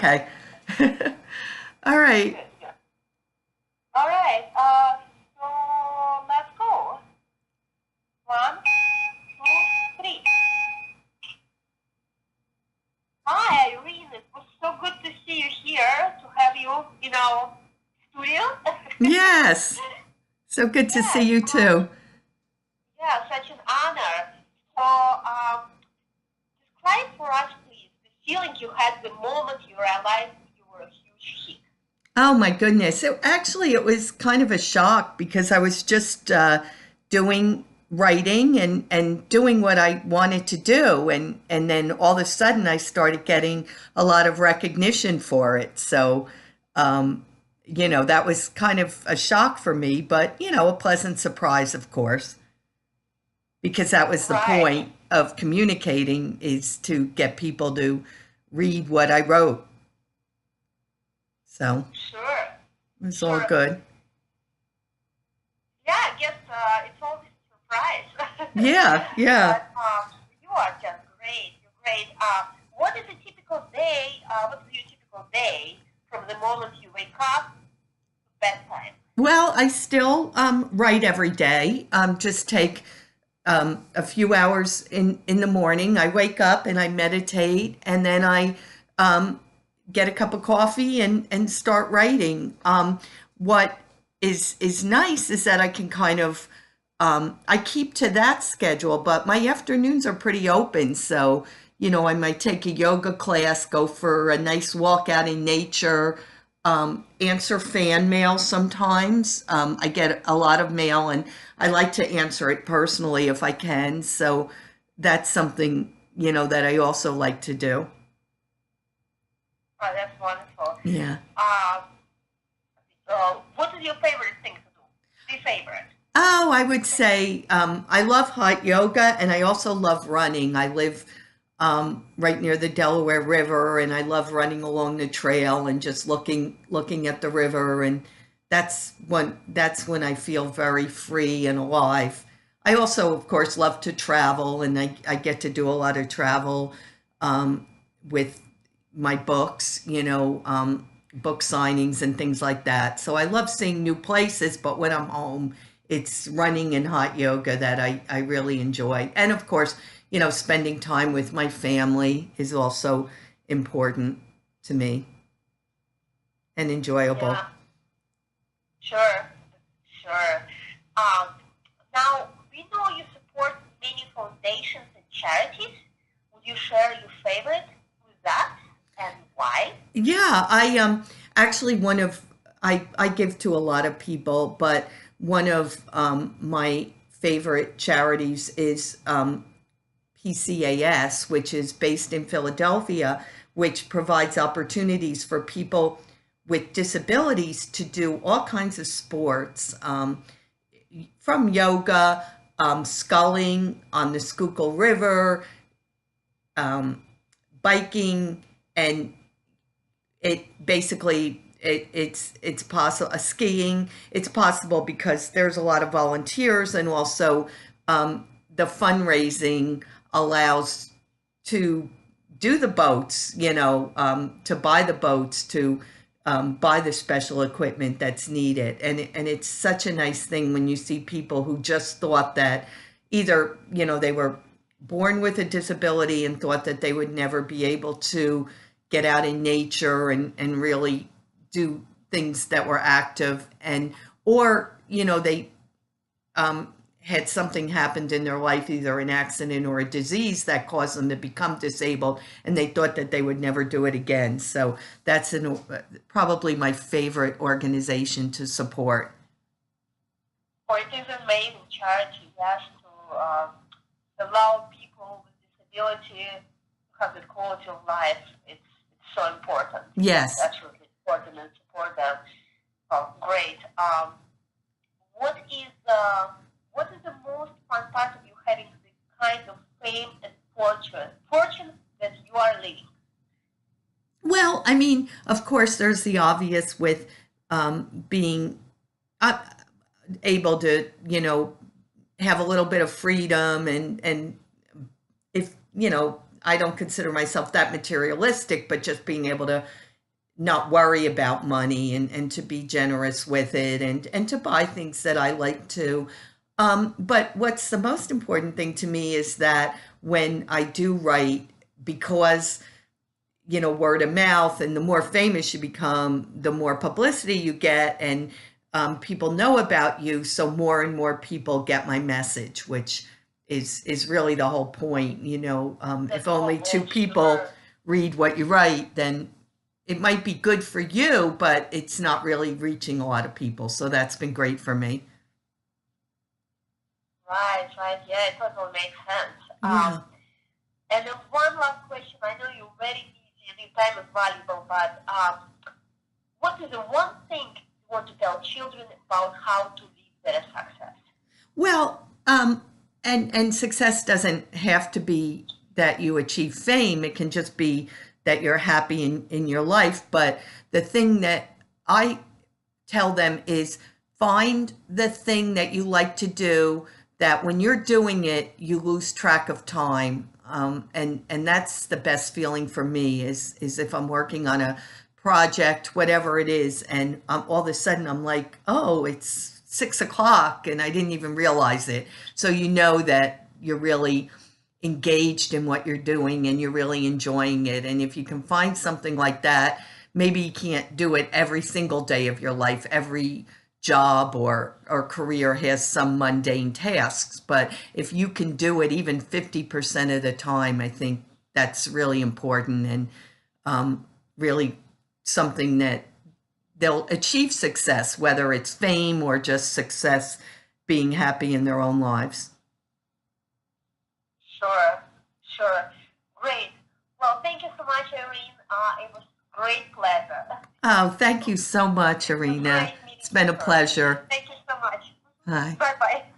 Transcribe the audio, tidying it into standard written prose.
Okay. All right. Good, good. All right. So let's go. One, two, three. Hi, Irene. It was so good to see you here, to have you in our studio. Yes. So good to see Yes. you too. Yeah, such an honor. So, describe for us, please, the feeling you had the moment you realized you were a huge hit. Oh my goodness. It was kind of a shock because I was just doing writing and doing what I wanted to do, and then all of a sudden I started getting a lot of recognition for it. So that was kind of a shock for me, but a pleasant surprise, of course, because that was the Right. point of communicating, is to get people to read what I wrote. So Sure. it was all Sure. good. Yeah, I guess it's always a surprise. Yeah, yeah. But you are just great. You're great. What is a typical day? What is your typical day from the moment you wake up to bedtime? Well, I still write every day. Just take a few hours in the morning. I wake up and I meditate, and then I um, get a cup of coffee and start writing. What is nice is that I can kind of I keep to that schedule, but my afternoons are pretty open. So, I might take a yoga class, go for a nice walk out in nature, answer fan mail sometimes. I get a lot of mail and I like to answer it personally if I can. So that's something, that I also like to do. Oh, that's wonderful. Yeah. Uh, what is your favorite thing to do? The favorite. Oh, I would say I love hot yoga and I also love running. I live right near the Delaware River, and I love running along the trail and just looking at the river, and that's when I feel very free and alive. I also, of course, love to travel, and I get to do a lot of travel with my books, book signings and things like that. So I love seeing new places, but when I'm home, it's running and hot yoga that I really enjoy. And of course, spending time with my family is also important to me and enjoyable. Yeah, sure, sure. Um, Now, we know you support many foundations and charities. Would you share your favorite with that and why? Yeah, I actually one of I give to a lot of people, but one of my favorite charities is PCAS, which is based in Philadelphia, which provides opportunities for people with disabilities to do all kinds of sports, from yoga, sculling on the Schuylkill River, um, biking, and it's possible, skiing. It's possible because there's a lot of volunteers, and also the fundraising allows to do the boats, to buy the boats, to buy the special equipment that's needed. And it's such a nice thing when you see people who just thought that either, they were born with a disability and thought that they would never be able to get out in nature and really do things that were active, and or they had something happened in their life, either an accident or a disease that caused them to become disabled, and they thought that they would never do it again. So that's probably my favorite organization to support. Or it is an amazing charity, yes, to allow people with disability to have the quality of life. It's so important. It's Yes. absolutely important and support them. Oh, great. What is what is the most fun part of you having the kind of fame and fortune that you are living? Well, I mean, of course, there's the obvious with being uh, able to, have a little bit of freedom, and if I don't consider myself that materialistic, but just being able to not worry about money and to be generous with it and to buy things that I like to. But what's the most important thing to me is that when I do write, because word of mouth, and the more famous you become, the more publicity you get, and people know about you, so more and more people get my message, which is really the whole point. That's If only all, two people sure. read what you write, then it might be good for you, but it's not really reaching a lot of people. So that's been great for me. Right, right. Yeah, it totally makes sense. Yeah. And then one last question. I know you're very busy and your time is valuable, but what is the one thing you want to tell children about how to live their success? Well, and success doesn't have to be that you achieve fame. It can just be that you're happy in your life. But the thing that I tell them is find the thing that you like to do, that when you're doing it, you lose track of time. And that's the best feeling for me is if I'm working on a project, whatever it is, and all of a sudden I'm like, oh, it's 6 o'clock and I didn't even realize it. So you know that you're really engaged in what you're doing and you're really enjoying it. And if you can find something like that, maybe you can't do it every single day of your life. Every job or career has some mundane tasks, but if you can do it even 50% of the time, I think that's really important, and really something that they'll achieve success, whether it's fame or just success being happy in their own lives. Sure, sure. Great. Well, thank you so much, Irene. It was great pleasure. Oh, thank you so much, It was Arena. great meeting It's you been a personally. pleasure. Thank you so much. Hi. Bye bye.